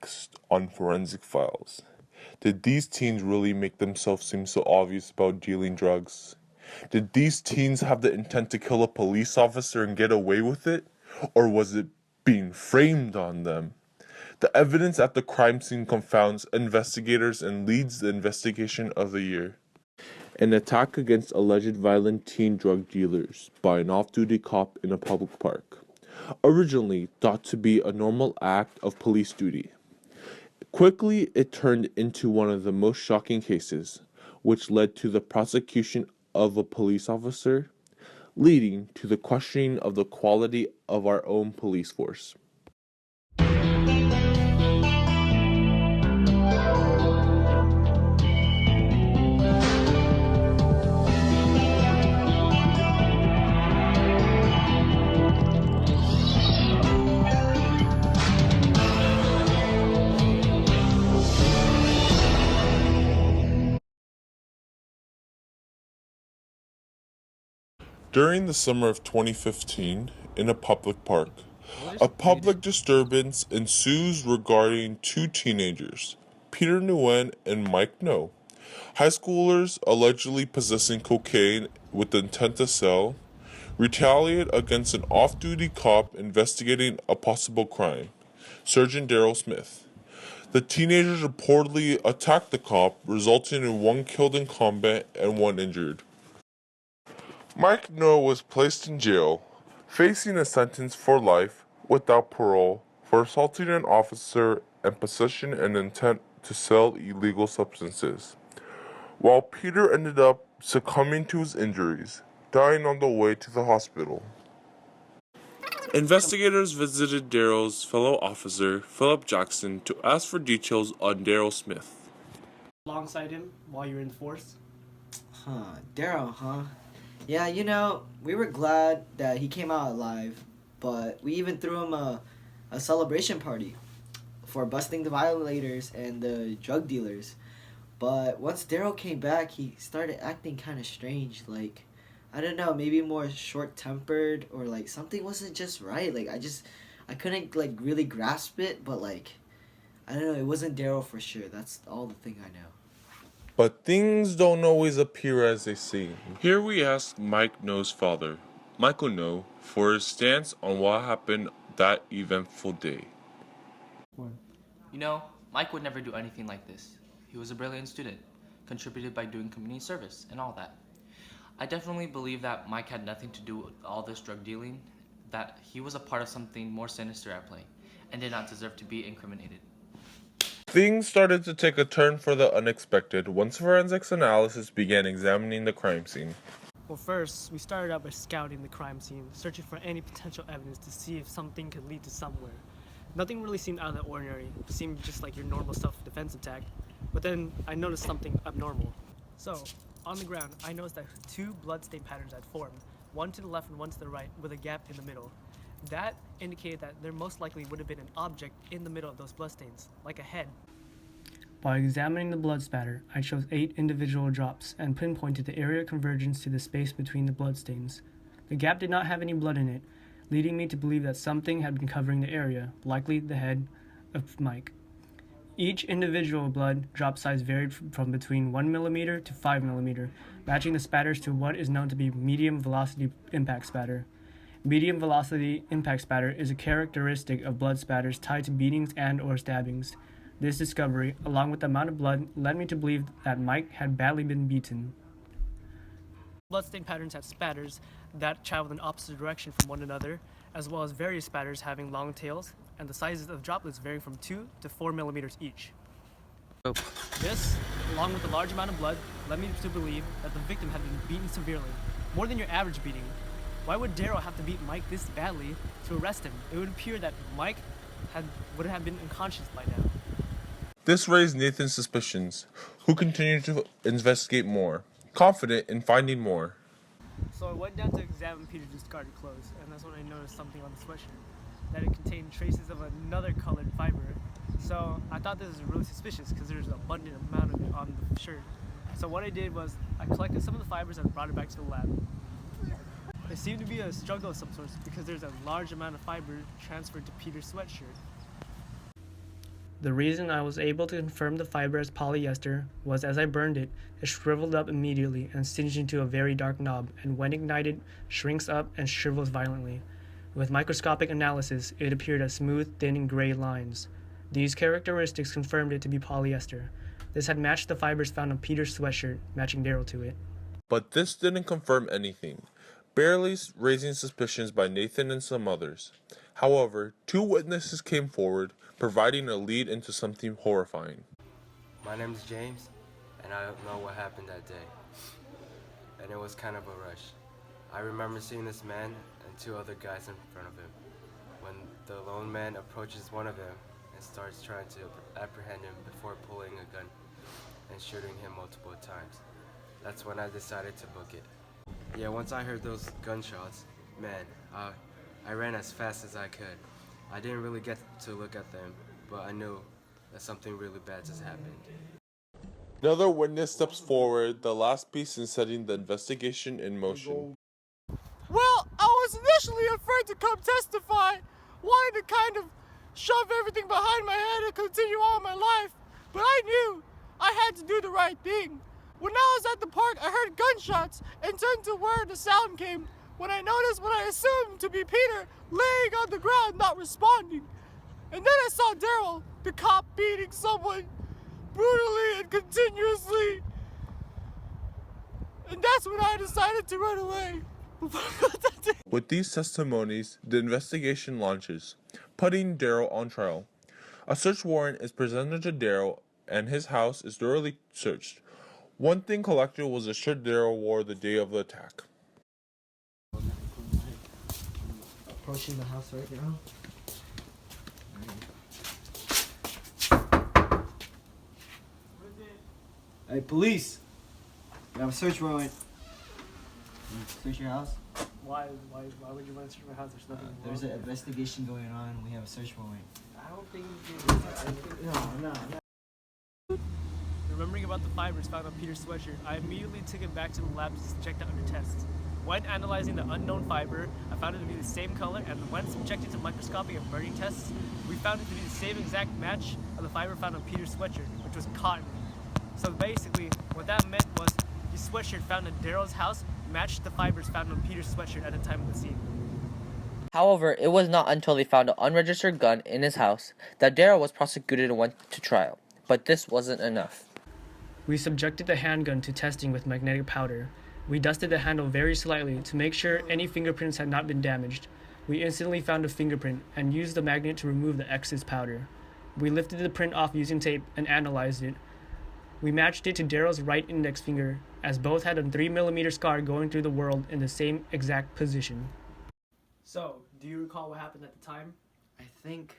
next on Forensic Files? Did these teens really make themselves seem so obvious about dealing drugs? Did these teens have the intent to kill a police officer and get away with it? Or was it being framed on them? The evidence at the crime scene confounds investigators and leads the investigation of the year. An attack against alleged violent teen drug dealers by an off-duty cop in a public park. Originally thought to be a normal act of police duty. Quickly, it turned into one of the most shocking cases, which led to the prosecution of a police officer, leading to the questioning of the quality of our own police force. During the summer of 2015, in a public park, a public disturbance ensues regarding two teenagers, Peter Nguyen and Mike No, high schoolers allegedly possessing cocaine with the intent to sell, retaliate against an off-duty cop investigating a possible crime, Sergeant Daryl Smith. The teenagers reportedly attacked the cop, resulting in one killed in combat and one injured. Mike No was placed in jail, facing a sentence for life without parole for assaulting an officer and possession and intent to sell illegal substances, while Peter ended up succumbing to his injuries, dying on the way to the hospital. Investigators visited Daryl's fellow officer, Philip Jackson, to ask for details on Daryl Smith. Alongside him while you're in the force? Daryl, huh? Yeah, we were glad that he came out alive, but we even threw him a celebration party for busting the violators and the drug dealers. But once Daryl came back, he started acting kind of strange. Like, I don't know, maybe more short-tempered, or like something wasn't just right. Like, I couldn't like really grasp it, but like, I don't know, it wasn't Daryl for sure. That's all the thing I know. But things don't always appear as they seem. Here we ask Mike No's father, Michael No, for his stance on what happened that eventful day. You know, Mike would never do anything like this. He was a brilliant student, contributed by doing community service and all that. I definitely believe that Mike had nothing to do with all this drug dealing, that he was a part of something more sinister at play, and did not deserve to be incriminated. Things started to take a turn for the unexpected once forensics analysis began examining the crime scene. Well, first, we started out by scouting the crime scene, searching for any potential evidence to see if something could lead to somewhere. Nothing really seemed out of the ordinary. It seemed just like your normal self-defense attack. But then I noticed something abnormal. So, on the ground, I noticed that two bloodstain patterns had formed, one to the left and one to the right, with a gap in the middle. That indicated that there most likely would have been an object in the middle of those bloodstains, like a head. By examining the blood spatter, I chose 8 individual drops and pinpointed the area of convergence to the space between the bloodstains. The gap did not have any blood in it, leading me to believe that something had been covering the area, likely the head of Mike. Each individual blood drop size varied from between 1 millimeter to 5 millimeter, matching the spatters to what is known to be medium velocity impact spatter. Medium velocity impact spatter is a characteristic of blood spatters tied to beatings and or stabbings. This discovery, along with the amount of blood, led me to believe that Mike had badly been beaten. Bloodstain patterns have spatters that travel in opposite direction from one another, as well as various spatters having long tails, and the sizes of droplets varying from 2 to 4 millimeters each. This, along with a large amount of blood, led me to believe that the victim had been beaten severely, more than your average beating. Why would Daryl have to beat Mike this badly to arrest him? It would appear that Mike would have been unconscious by now. This raised Nathan's suspicions, who continued to investigate more, confident in finding more. So I went down to examine Peter's discarded clothes, and that's when I noticed something on the sweatshirt, that it contained traces of another colored fiber. So I thought this was really suspicious because there's an abundant amount of it on the shirt. So what I did was I collected some of the fibers and brought it back to the lab. It seemed to be a struggle of some sort because there's a large amount of fiber transferred to Peter's sweatshirt. The reason I was able to confirm the fiber as polyester was as I burned it, it shriveled up immediately and singed into a very dark knob, and when ignited, shrinks up and shrivels violently. With microscopic analysis, it appeared as smooth, thin, and gray lines. These characteristics confirmed it to be polyester. This had matched the fibers found on Peter's sweatshirt, matching Daryl to it. But this didn't confirm anything, barely raising suspicions by Nathan and some others. However, 2 witnesses came forward, providing a lead into something horrifying. My name is James, and I don't know what happened that day. And it was kind of a rush. I remember seeing this man and 2 other guys in front of him. When the lone man approaches one of them and starts trying to apprehend him before pulling a gun and shooting him multiple times. That's when I decided to book it. Yeah, once I heard those gunshots, man, I ran as fast as I could. I didn't really get to look at them, but I knew that something really bad just happened. Another witness steps forward, the last piece in setting the investigation in motion. Well, I was initially afraid to come testify, wanted to kind of shove everything behind my head and continue on my life, but I knew I had to do the right thing. When I was at the park, I heard gunshots and turned to where the sound came when I noticed what I assumed to be Peter laying on the ground not responding. And then I saw Daryl, the cop, beating someone brutally and continuously. And that's when I decided to run away. With these testimonies, the investigation launches, putting Daryl on trial. A search warrant is presented to Daryl, and his house is thoroughly searched. One thing collected was the shirt Daryl wore the day of the attack. Approaching the house right now. Hey, police! We have a search warrant. Search your house. Why would you want to search my house? There's nothing wrong. There's an investigation going on. We have a search warrant. I don't think you No. Remembering about the fibers found on Peter's sweatshirt, I immediately took it back to the lab to subject it under tests. When analyzing the unknown fiber, I found it to be the same color, and when subjected to microscopic and burning tests, we found it to be the same exact match of the fiber found on Peter's sweatshirt, which was cotton. So basically, what that meant was the sweatshirt found at Daryl's house matched the fibers found on Peter's sweatshirt at the time of the scene. However, it was not until they found an unregistered gun in his house that Daryl was prosecuted and went to trial. But this wasn't enough. We subjected the handgun to testing with magnetic powder. We dusted the handle very slightly to make sure any fingerprints had not been damaged. We instantly found a fingerprint and used the magnet to remove the excess powder. We lifted the print off using tape and analyzed it. We matched it to Daryl's right index finger, as both had a 3mm scar going through the whorl in the same exact position. So, do you recall what happened at the time? I think.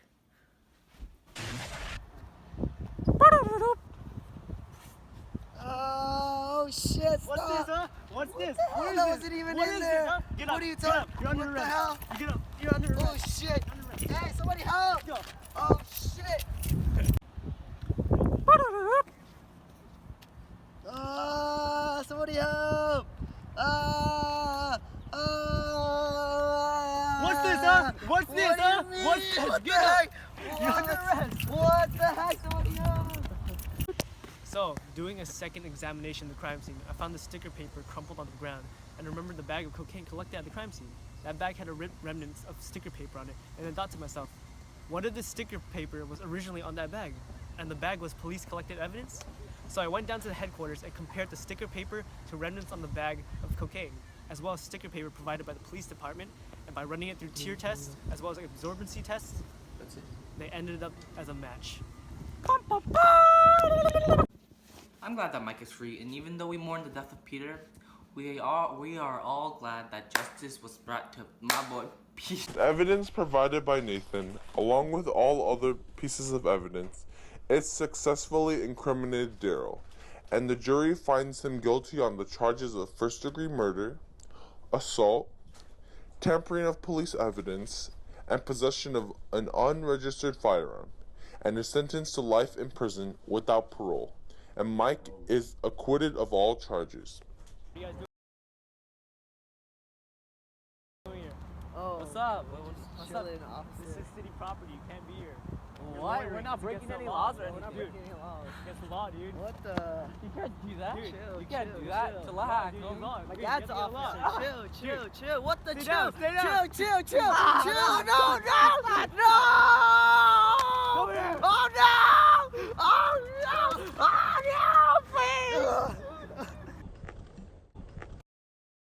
Oh shit! Stop. What's this, huh? What's this? What What is the hell this? wasn't even What in is there? this, huh? Get up, What are you get up. talking? You're under What the arrest. hell? You get up. You're under arrest. Oh shit! You're under arrest. Hey, somebody help! Go. Oh shit! Somebody help! What's this, huh? What's this, What do huh? you mean? What's this? What the Get up. heck? You're under arrest. What the heck? Somebody help! So, doing a second examination of the crime scene, I found the sticker paper crumpled on the ground and remembered the bag of cocaine collected at the crime scene. That bag had a remnants of sticker paper on it, and I thought to myself, what if this sticker paper was originally on that bag, and the bag was police collected evidence? So I went down to the headquarters and compared the sticker paper to remnants on the bag of cocaine, as well as sticker paper provided by the police department, and by running it through tear tests, as well as absorbency tests, they ended up as a match. I'm glad that Mike is free, and even though we mourn the death of Peter, we are all glad that justice was brought to my boy Peter. The evidence provided by Nathan, along with all other pieces of evidence, it successfully incriminated Daryl, and the jury finds him guilty on the charges of first-degree murder, assault, tampering of police evidence, and possession of an unregistered firearm, and is sentenced to life in prison without parole, and Mike is acquitted of all charges. What are you guys doing here? Oh, What's up? What's up? chilling opposite. This is city property. You can't be here. What? We're not breaking any laws or anything. We're not breaking any laws. Against the law, dude. What the? You can't do that. Dude, You can't do that. chill. Relax. Dude, Dude, my my dad's dad's an officer. officer. Chill. What the Stay chill? down, stay down. Chill. No.